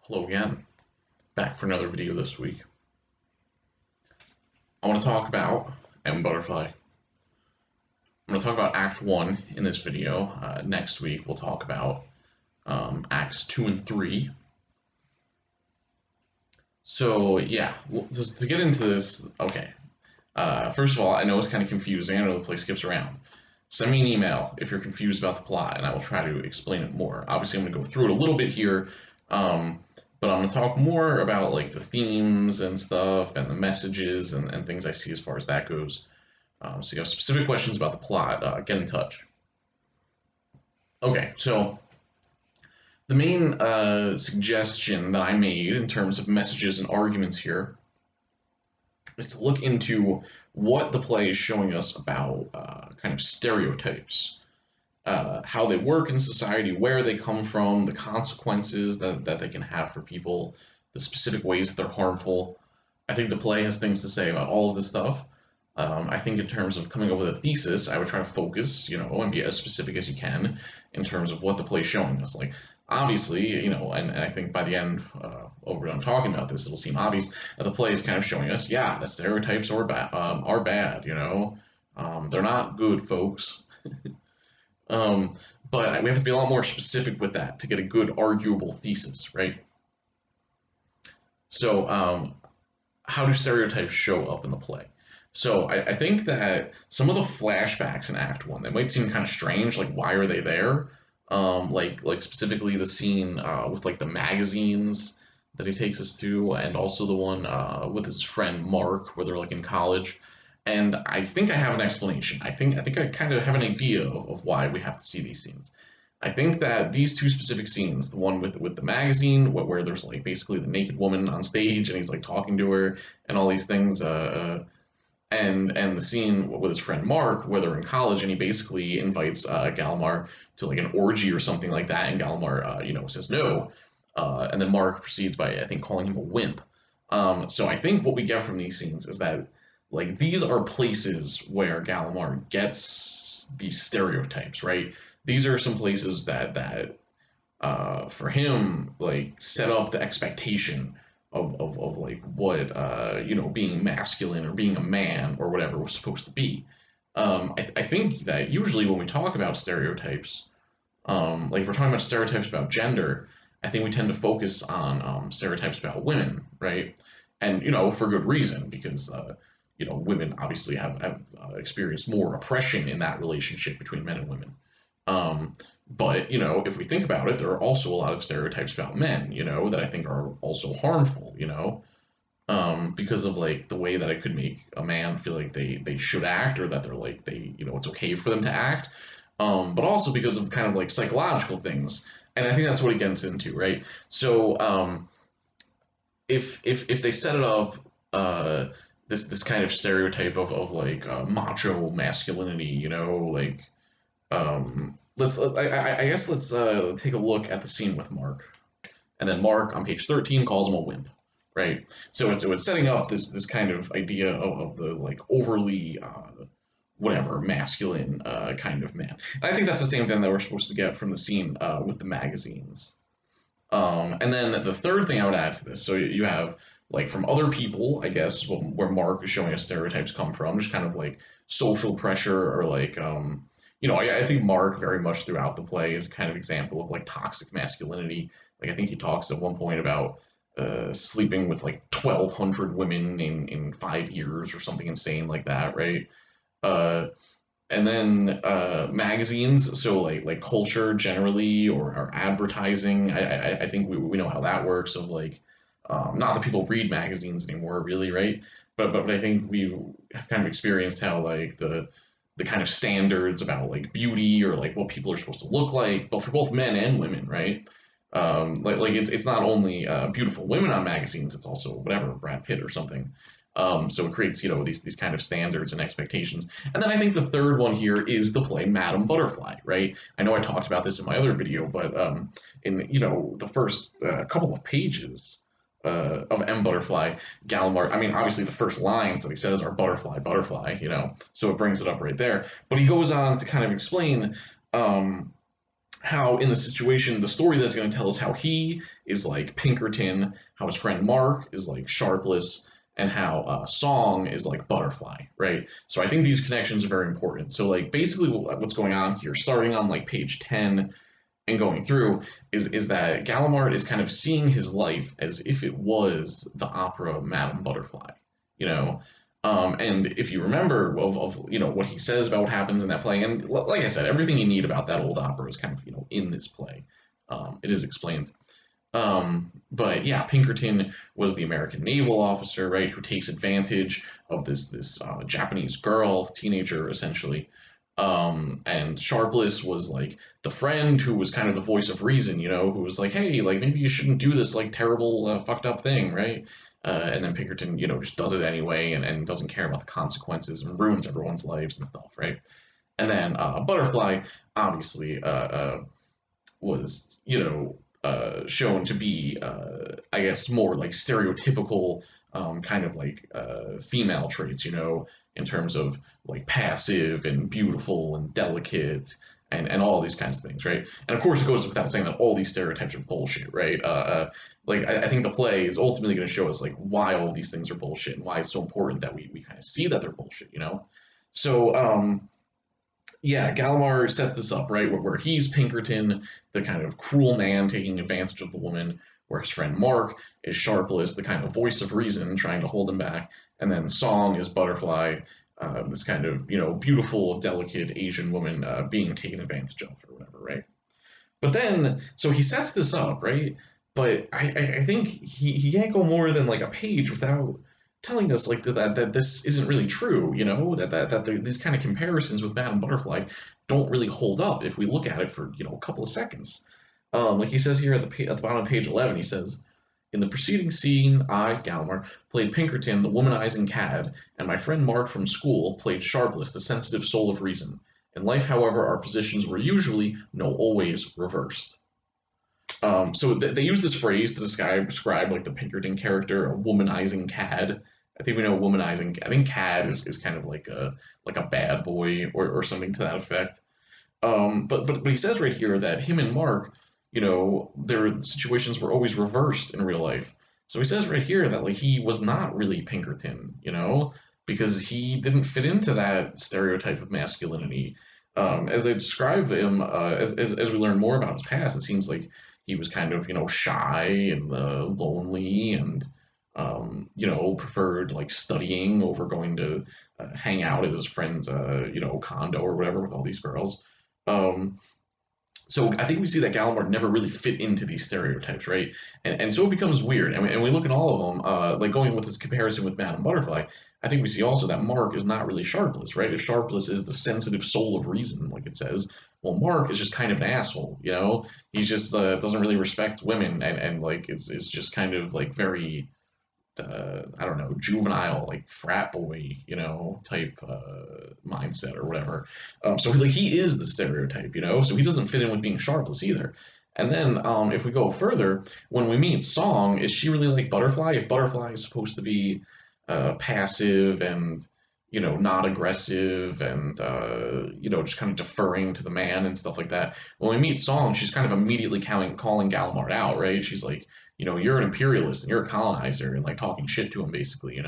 Hello again, back for another video this week. I want to talk about M. Butterfly. I'm going to talk about Act 1 in this video. Next week we'll talk about Acts 2 and 3. So yeah, just to get into this, okay. First of all, I know it's kind of confusing. I know the play skips around. Send me an email if you're confused about the plot, and I will try to explain it more. Obviously, I'm going to go through it a little bit here, but I'm going to talk more about like the themes and stuff and the messages and things I see as far as that goes. So you have specific questions about the plot, get in touch. Okay, so the main suggestion that I made in terms of messages and arguments here is to look into what the play is showing us about kind of stereotypes, how they work in society, where they come from, the consequences that they can have for people, the specific ways that they're harmful. I think the play has things to say about all of this stuff. I think in terms of coming up with a thesis, I would try to focus, and be as specific as you can in terms of what the play is showing us. Like, obviously, and I think by the end, over done talking about this, it'll seem obvious that the play is kind of showing us, yeah, that stereotypes are bad, they're not good, folks. Um, but we have to be a lot more specific with that to get a good arguable thesis, right? So, how do stereotypes show up in the play? So I think that some of the flashbacks in Act One, they might seem kind of strange. Like, why are they there? Like specifically the scene with like the magazines that he takes us to, and also the one with his friend Mark, where they're like in college. And I think I have an explanation. I think I kind of have an idea of why we have to see these scenes. I think that these two specific scenes, the one with the magazine, where there's like basically the naked woman on stage and he's like talking to her and all these things, and the scene with his friend Mark, where they're in college, and he basically invites Galmar to like an orgy or something like that, and Galmar, says no, and then Mark proceeds by I think calling him a wimp. So I think what we get from these scenes is that like these are places where Gallimar gets these stereotypes, right? These are some places that for him like set up the expectation of like what being masculine or being a man or whatever was supposed to be. I think that usually when we talk about stereotypes, like if we're talking about stereotypes about gender, I think we tend to focus on stereotypes about women, right? And for good reason because women obviously have experienced more oppression in that relationship between men and women. Um, but if we think about it, there are also a lot of stereotypes about men, that I think are also harmful, because of like the way that it could make a man feel like they should act or that they're like it's okay for them to act. But also because of kind of like psychological things, and I think that's what it gets into, right? So if they set it up, this kind of stereotype of like macho masculinity, like I guess let's take a look at the scene with Mark, and then Mark on page 13 calls him a wimp, right? So it's setting up this kind of idea of the like overly whatever masculine kind of man. And I think that's the same thing that we're supposed to get from the scene with the magazines. And then the third thing I would add to this, so you have like from other people, I guess, where Mark is showing us stereotypes come from, just kind of like social pressure or like, I think Mark very much throughout the play is a kind of example of like toxic masculinity. Like I think he talks at one point about sleeping with like 1,200 women in 5 years or something insane like that, right? Uh, and then magazines, so like culture generally or advertising. I think we know how that works. Of like, not that people read magazines anymore, really, right? But I think we have kind of experienced how like the kind of standards about like beauty or like what people are supposed to look like, but for both men and women, right? Like it's not only beautiful women on magazines, it's also whatever Brad Pitt or something. So it creates these kind of standards and expectations. And then I think the third one here is the play Madame Butterfly, right? I know I talked about this in my other video, but in the first couple of pages of M Butterfly, Gallimard. I mean, obviously the first lines that he says are butterfly, butterfly, so it brings it up right there. But he goes on to kind of explain um, how in the situation, the story that's going to tell us how he is like Pinkerton, how his friend Mark is like Sharpless, and how Song is like Butterfly, right? So I think these connections are very important. So like basically what's going on here, starting on like page 10 and going through, is that Gallimard is kind of seeing his life as if it was the opera Madame Butterfly, you know. And if you remember of what he says about what happens in that play, and like I said, everything you need about that old opera is kind of in this play. It is explained. But yeah, Pinkerton was the American naval officer, right, who takes advantage of this Japanese girl, teenager essentially. And Sharpless was like the friend who was kind of the voice of reason, who was like, hey, like maybe you shouldn't do this like terrible fucked up thing, right? And then Pinkerton, just does it anyway and doesn't care about the consequences and ruins everyone's lives and stuff, right? And then Butterfly obviously was, shown to be, I guess, more like stereotypical kind of like female traits, in terms of like passive and beautiful and delicate and all these kinds of things, right? And of course, it goes without saying that all these stereotypes are bullshit, right? Like I think the play is ultimately going to show us like why all these things are bullshit and why it's so important that we kind of see that they're bullshit. So yeah, Gallimard sets this up, right, where he's Pinkerton, the kind of cruel man taking advantage of the woman, where his friend Mark is Sharpless, the kind of voice of reason trying to hold him back, and then Song is Butterfly, this kind of, beautiful, delicate Asian woman being taken advantage of or whatever, right? But then, so he sets this up, right? But I think he can't go more than like a page without telling us like that this isn't really true, these kind of comparisons with Madame Butterfly don't really hold up if we look at it for a couple of seconds. Like he says here at the bottom of page 11, he says, in the preceding scene, I, Gallimard, played Pinkerton, the womanizing cad, and my friend Mark from school played Sharpless, the sensitive soul of reason. In life, however, our positions were usually, no, always reversed. So they use this phrase to describe like the Pinkerton character, a womanizing cad. I think we know womanizing. I think cad is kind of like a bad boy or something to that effect. But he says right here that him and Mark, their situations were always reversed in real life. So he says right here that like he was not really Pinkerton, because he didn't fit into that stereotype of masculinity. As they describe him, as we learn more about his past, it seems like he was kind of shy and lonely and preferred like studying over going to hang out at his friend's condo or whatever with all these girls. Um, so I think we see that Gallimard never really fit into these stereotypes, right? And so it becomes weird. And we look at all of them, like going with this comparison with Madame Butterfly, I think we see also that Mark is not really Sharpless, right? If Sharpless is the sensitive soul of reason, like it says, well, Mark is just kind of an asshole, He just doesn't really respect women and like it's just kind of like very I don't know, juvenile, like frat boy, type mindset or whatever. So like he is the stereotype, so he doesn't fit in with being Sharpless either. And then if we go further, when we meet Song, is she really like Butterfly? If Butterfly is supposed to be passive and not aggressive and just kind of deferring to the man and stuff like that. When we meet Song, she's kind of immediately calling Gallimard out, right? She's like, you're an imperialist and you're a colonizer and like talking shit to him basically.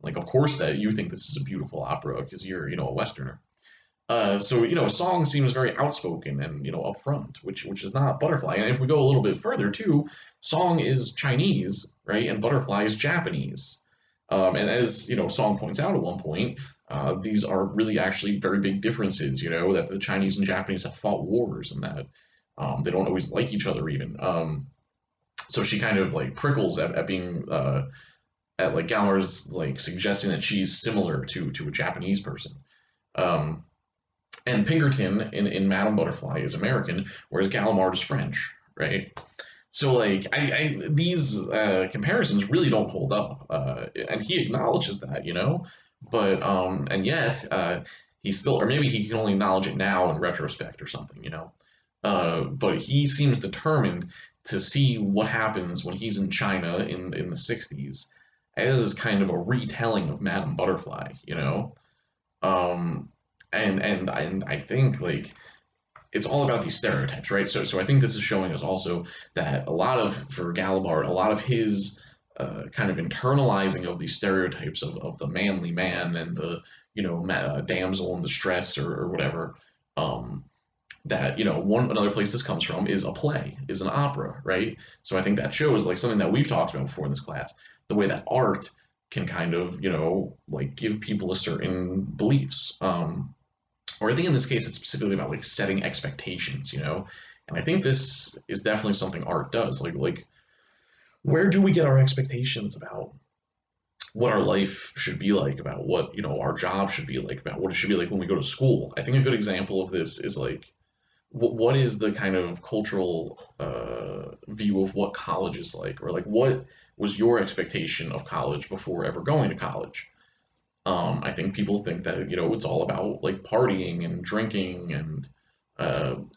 Like of course that you think this is a beautiful opera because you're a Westerner. So Song seems very outspoken and upfront, which is not Butterfly. And if we go a little bit further too, Song is Chinese, right, and Butterfly is Japanese. And as Song points out at one point, these are really actually very big differences. That the Chinese and Japanese have fought wars and that they don't always like each other even. So she kind of like prickles at being at like Gallimard's like suggesting that she's similar to a Japanese person. Um, and Pinkerton in Madame Butterfly is American, whereas Gallimard is French, right? So like these comparisons really don't hold up, and he acknowledges that. But and yet he still, or maybe he can only acknowledge it now in retrospect or something. But he seems determined to see what happens when he's in China in the '60s, as kind of a retelling of Madame Butterfly. Um, and I think like it's all about these stereotypes, right? So I think this is showing us also that a lot of for Gallimard, a lot of his kind of internalizing of these stereotypes of the manly man and the damsel in distress or whatever. Um, that one another place this comes from is a play, is an opera, right? So I think that shows like something that we've talked about before in this class, the way that art can kind of like give people a certain beliefs. Or I think in this case it's specifically about like setting expectations, and I think this is definitely something art does. Like where do we get our expectations about what our life should be like, about what our job should be like, about what it should be like when we go to school? I think a good example of this is like what is the kind of cultural view of what college is like, or like what was your expectation of college before ever going to college? I think people think that it's all about like partying and drinking and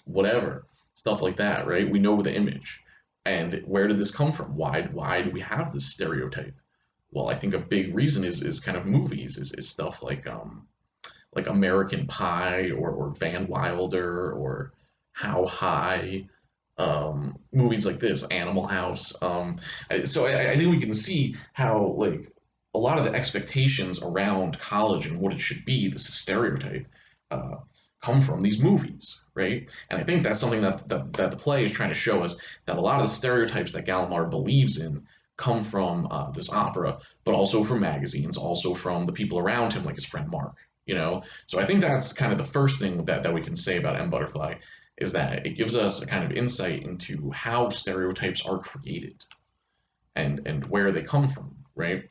whatever stuff like that, right? We know the image, and where did this come from? Why do we have this stereotype? Well, I think a big reason is kind of movies, is stuff like American Pie or Van Wilder or How High, movies like this, Animal House. So I think we can see how like a lot of the expectations around college and what it should be, this stereotype, uh, come from these movies, right? And I think that's something that the play is trying to show us, that a lot of the stereotypes that Gallimard believes in come from this opera, but also from magazines, also from the people around him, like his friend Mark. So I think that's kind of the first thing that we can say about M Butterfly, is that it gives us a kind of insight into how stereotypes are created and where they come from, right?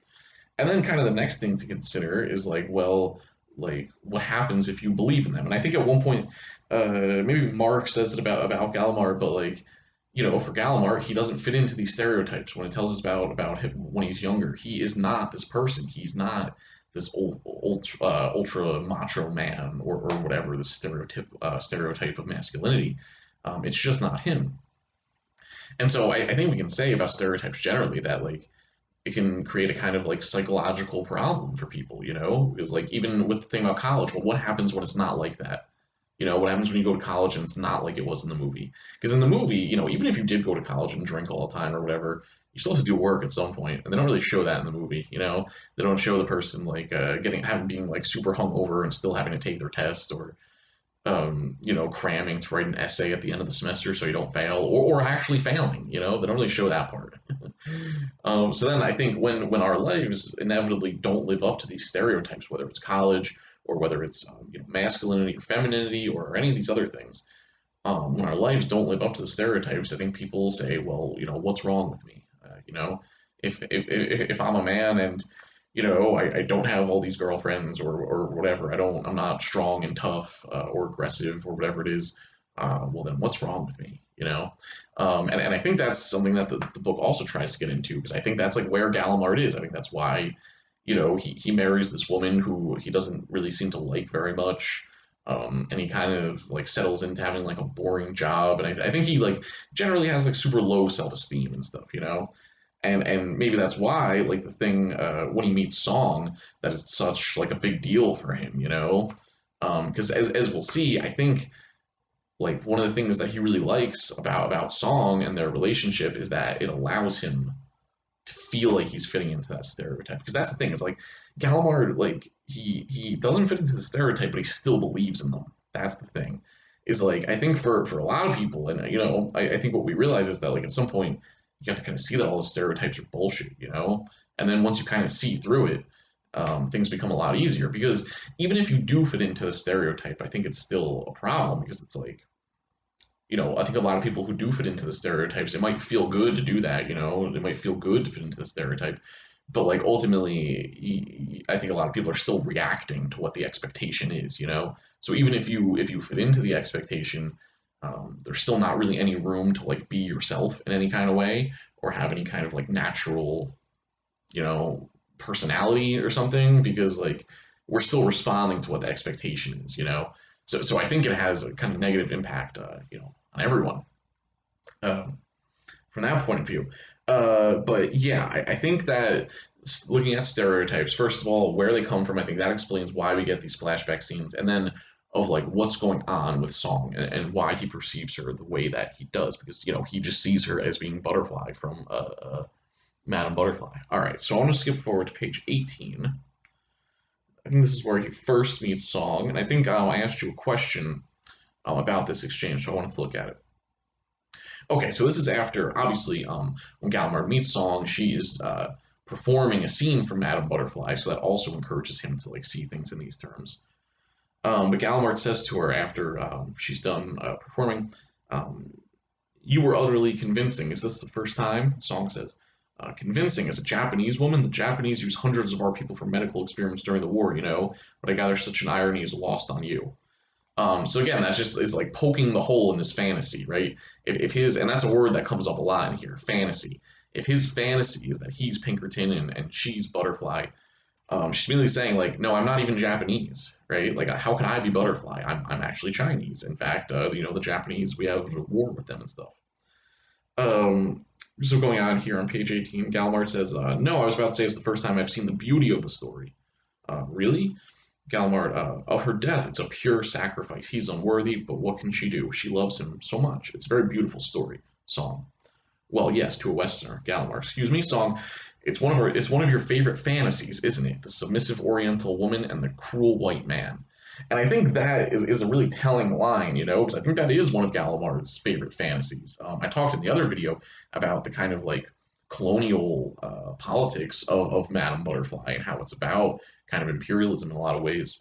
And then kind of the next thing to consider is like, well, like what happens if you believe in them? And I think at one point, maybe Mark says it about Gallimard, but like, for Gallimard, he doesn't fit into these stereotypes. When it tells us about him when he's younger, he is not this person. He's not this ultra macho man or whatever, the stereotype of masculinity. It's just not him. And so I think we can say about stereotypes generally that like it can create a kind of like psychological problem for people, because like even with the thing about college, well, what happens when it's not like that? What happens when you go to college and it's not like it was in the movie? Because in the movie, even if you did go to college and drink all the time or whatever, you still have to do work at some point, and they don't really show that in the movie. They don't show the person like having being like super hungover and still having to take their test, or cramming to write an essay at the end of the semester so you don't fail, or actually failing. They don't really show that part. So then I think when our lives inevitably don't live up to these stereotypes, whether it's college or whether it's masculinity or femininity or any of these other things, when our lives don't live up to the stereotypes, I think people say, well, what's wrong with me? If I'm a man and I don't have all these girlfriends or whatever. I'm not strong and tough or aggressive or whatever it is. Well, then what's wrong with me? And I think that's something that the book also tries to get into, because I think that's like where Gallimard is. I think that's why, he marries this woman who he doesn't really seem to like very much. And he kind of like settles into having like a boring job. And I think he like generally has like super low self-esteem and stuff. And maybe that's why like the thing when he meets Song, that it's such like a big deal for him. Because as we'll see, I think like one of the things that he really likes about Song and their relationship is that it allows him to feel like he's fitting into that stereotype. Because that's the thing, it's like Gallimard, like he doesn't fit into the stereotype, but he still believes in them. That's the thing. Is like I think for a lot of people, and I think what we realize is that like at some point you have to kind of see that all the stereotypes are bullshit. And then once you kind of see through it, things become a lot easier. Because even if you do fit into the stereotype, I think it's still a problem, because it's like, I think a lot of people who do fit into the stereotypes, it might feel good to do that. It might feel good to fit into the stereotype, but like ultimately, I think a lot of people are still reacting to what the expectation is. So even if you fit into the expectation, there's still not really any room to like be yourself in any kind of way, or have any kind of like natural, personality or something, because like we're still responding to what the expectation is. So I think it has a kind of negative impact, on everyone, um, from that point of view. But yeah, I think that looking at stereotypes, first of all, where they come from, I think that explains why we get these flashback scenes, and then of like what's going on with Song and why he perceives her the way that he does, because he just sees her as being Butterfly from Madame Butterfly. All right, so I want to skip forward to page 18. I think this is where he first meets Song, and I think I asked you a question about this exchange, so I wanted to look at it. Okay, so this is after, obviously, when Gallimard meets Song, she is performing a scene from Madame Butterfly, so that also encourages him to like see things in these terms. But Gallimard says to her after she's done performing, um, "You were utterly convincing. Is this the first time?" Song says, "Convincing as a Japanese woman. The Japanese use hundreds of our people for medical experiments during the war, but I gather such an irony is lost on you." So again, that's just is like poking the hole in his fantasy, right? If his and that's a word that comes up a lot in here, fantasy. If his fantasy is that he's Pinkerton and she's Butterfly, she's merely saying like, no, I'm not even Japanese, right? Like, how can I be Butterfly? I'm actually Chinese. In fact, the Japanese, we have a war with them and stuff. Um, so going on here on page 18, Gallimard says, no, I was about to say it's the first time I've seen the beauty of the story. Really? Gallimard, of her death, it's a pure sacrifice. He's unworthy, but what can she do? She loves him so much. It's a very beautiful story. Song. Well, yes, to a Westerner. Gallimard, excuse me, Song. It's one of your favorite fantasies, isn't it? The submissive Oriental woman and the cruel white man. And I think that is a really telling line, because I think that is one of Gallimard's favorite fantasies. I talked in the other video about the kind of like colonial politics of Madame Butterfly and how it's about kind of imperialism in a lot of ways.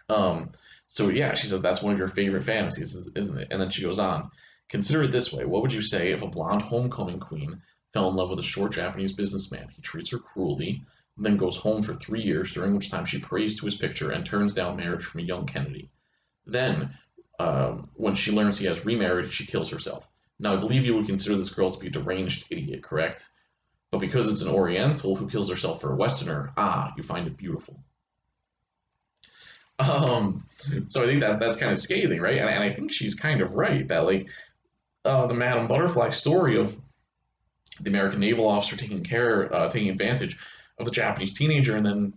Um, so yeah, she says that's one of your favorite fantasies, isn't it? And then she goes on, consider it this way: what would you say if a blonde homecoming queen fell in love with a short Japanese businessman? He treats her cruelly, then goes home for 3 years, during which time she prays to his picture and turns down marriage from a young Kennedy. Then, when she learns he has remarried, she kills herself. Now, I believe you would consider this girl to be a deranged idiot, correct? But because it's an Oriental who kills herself for a Westerner, you find it beautiful. Um, so I think that's kind of scathing, right? And I think she's kind of right that like the Madame Butterfly story of the American naval officer taking advantage of the Japanese teenager, and then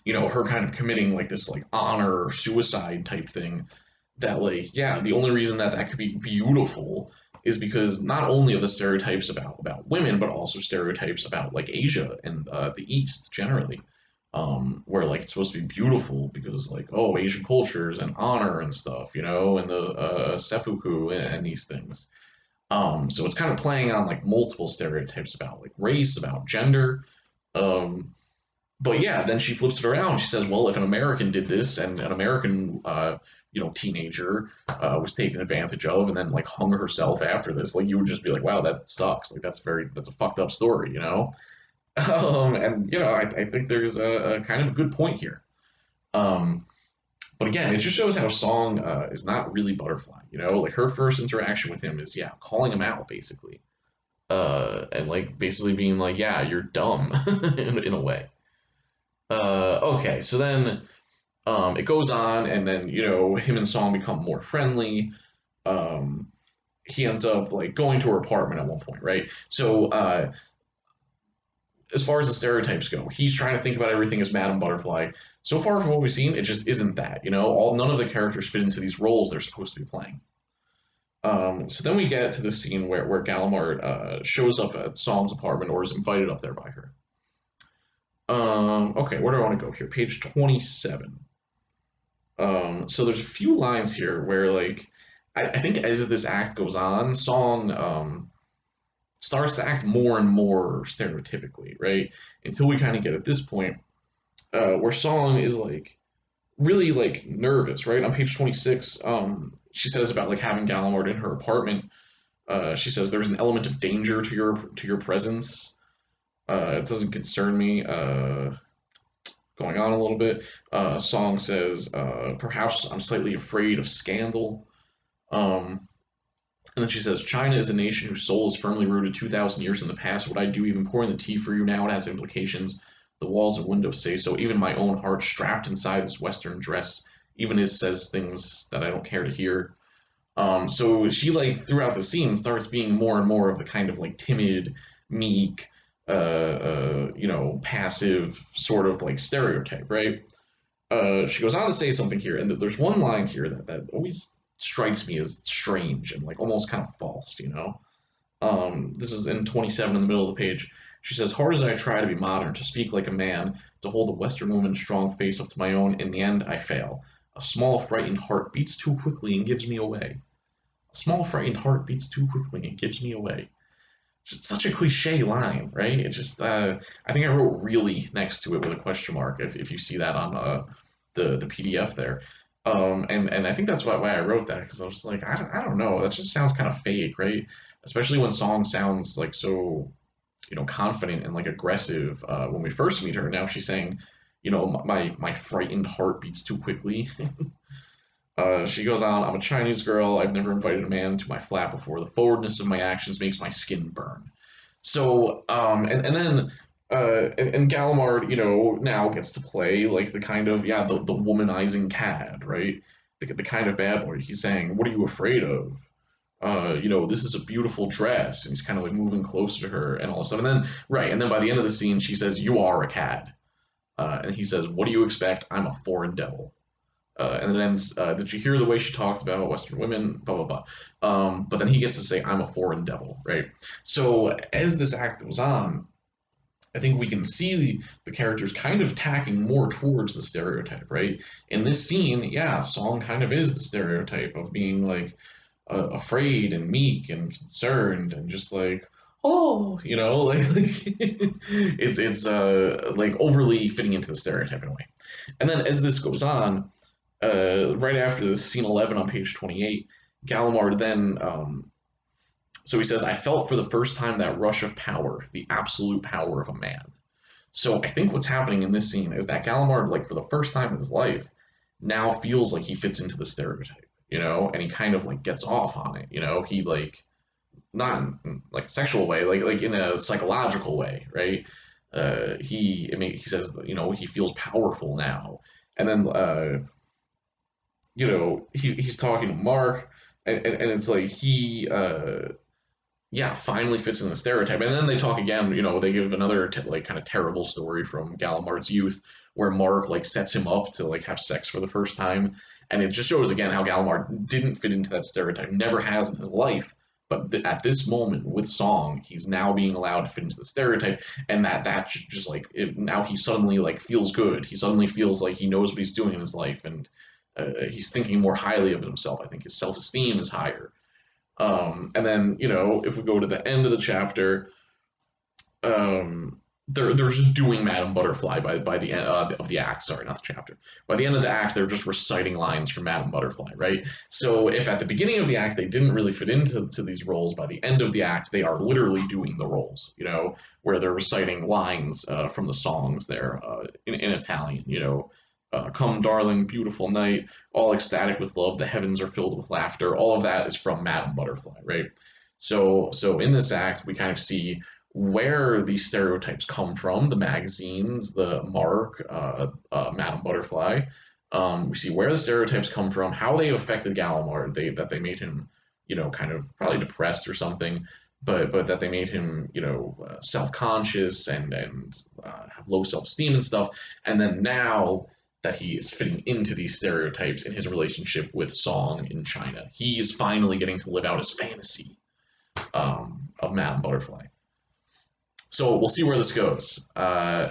her kind of committing like this like honor suicide type thing. That like yeah, the only reason that could be beautiful is because not only of the stereotypes about women, but also stereotypes about like Asia and the East generally, where like it's supposed to be beautiful because like Asian cultures and honor and stuff, and the seppuku and these things. So it's kind of playing on like multiple stereotypes about like race, about gender. Um, but yeah, then she flips it around. She says, well, if an American did this and an American, teenager was taken advantage of and then like hung herself after this, like you would just be like, wow, that sucks. Like that's a fucked up story. And I think there's a kind of a good point here. Um, but again, it just shows how Song is not really Butterfly. Like her first interaction with him is yeah, calling him out basically, and like basically being like, yeah, you're dumb in a way. Okay, so then it goes on, and then him and Song become more friendly. Um, he ends up like going to her apartment at one point, right? So as far as the stereotypes go, he's trying to think about everything as Madame Butterfly. So far from what we've seen, it just isn't that. None of the characters fit into these roles they're supposed to be playing. So then we get to the scene where Gallimard shows up at Song's apartment or is invited up there by her. Okay, where do I want to go here? Page 27. So there's a few lines here where like I think as this act goes on, Song starts to act more and more stereotypically, right? Until we kind of get at this point where Song is like really like nervous, right? On page 26, she says about like having Gallimard in her apartment. She says there's an element of danger to your presence. It doesn't concern me. Going on a little bit, Song says perhaps I'm slightly afraid of scandal. Um, and then she says, China is a nation whose soul is firmly rooted 2,000 years in the past. What I do, even pouring the tea for you now, it has implications. The walls and windows say so. Even my own heart, strapped inside this Western dress, even is says things that I don't care to hear. So she, like, throughout the scene, starts being more and more of the kind of, like, timid, meek, passive sort of, like, stereotype, right? She goes on to say something here, and there's one line here that always strikes me as strange and like almost kind of false, you know. This is in 27 in the middle of the page. She says, "Hard as I try to be modern, to speak like a man, to hold a Western woman's strong face up to my own, in the end I fail. A small frightened heart beats too quickly and gives me away. A small frightened heart beats too quickly and gives me away." Just such a cliche line, right? It just, I think I wrote "really" next to it with a question mark. If you see that on the PDF there, and I think that's why I wrote that, because I was just like, I don't know, that just sounds kind of fake, right? Especially when Song sounds like so, confident and like aggressive when we first meet her. Now she's saying, my frightened heart beats too quickly. She goes on, "I'm a Chinese girl. I've never invited a man to my flat before. The forwardness of my actions makes my skin burn." So, and then, and Gallimard, now gets to play like the kind of, yeah, the womanizing cad, right? The kind of bad boy. He's saying, "What are you afraid of? This is a beautiful dress." And he's kind of like moving closer to her and all this stuff. And then, right, and then by the end of the scene, she says, "You are a cad." And he says, "What do you expect? I'm a foreign devil." And then "Did you hear the way she talked about Western women?" Blah blah blah. But then he gets to say, "I'm a foreign devil," right? So as this act goes on, I think we can see the characters kind of tacking more towards the stereotype, right? In this scene, yeah, Song kind of is the stereotype of being like afraid and meek and concerned and just like, oh, like it's like overly fitting into the stereotype in a way. And then as this goes on, right after this, scene 11 on page 28, Gallimard then, so he says, "I felt for the first time that rush of power, the absolute power of a man." So I think what's happening in this scene is that Gallimard, like for the first time in his life, now feels like he fits into the stereotype, and he kind of like gets off on it, he like, not in like a sexual way, like in a psychological way, right? He says, he feels powerful now. And then he's talking to Mark, and it's like he, yeah, finally fits in the stereotype. And then they talk again, they give another like kind of terrible story from Gallimard's youth, where Mark like sets him up to like have sex for the first time. And it just shows again how Gallimard didn't fit into that stereotype, never has in his life. But at this moment with Song, he's now being allowed to fit into the stereotype, and that just like now he suddenly like feels good. He suddenly feels like he knows what he's doing in his life, and he's thinking more highly of himself. I think his self-esteem is higher. And then, if we go to the end of the chapter, they're just doing Madame Butterfly by the end of the act. Sorry, not the chapter. By the end of the act, they're just reciting lines from Madame Butterfly, right? So if at the beginning of the act they didn't really fit into these roles, by the end of the act they are literally doing the roles, where they're reciting lines from the songs there in Italian, "Come, darling, beautiful night, all ecstatic with love, the heavens are filled with laughter." All of that is from Madame Butterfly, right? So in this act, we kind of see where these stereotypes come from: the magazines, the Mark, Madame Butterfly. We see where the stereotypes come from, how they affected Gallimard, that they made him, kind of probably depressed or something, but that they made him, self-conscious and have low self-esteem and stuff. And then now that he is fitting into these stereotypes in his relationship with Song in China, he is finally getting to live out his fantasy of Madame Butterfly. So we'll see where this goes. Right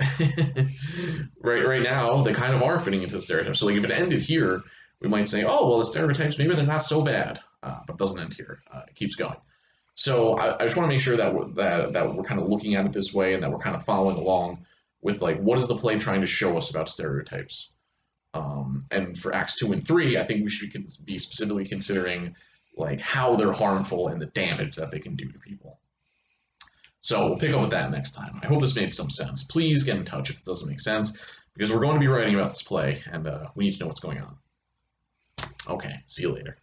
now, they kind of are fitting into the stereotypes. So like, if it ended here, we might say, oh well, the stereotypes, maybe they're not so bad, but it doesn't end here. It keeps going. So I just want to make sure that we're kind of looking at it this way, and that we're kind of following along with like, what is the play trying to show us about stereotypes? And for acts 2 and 3, I think we should be specifically considering like how they're harmful and the damage that they can do to people. So we'll pick up with that next time. I hope this made some sense. Please get in touch if it doesn't make sense, because we're going to be writing about this play, and we need to know what's going on. Okay, see you later.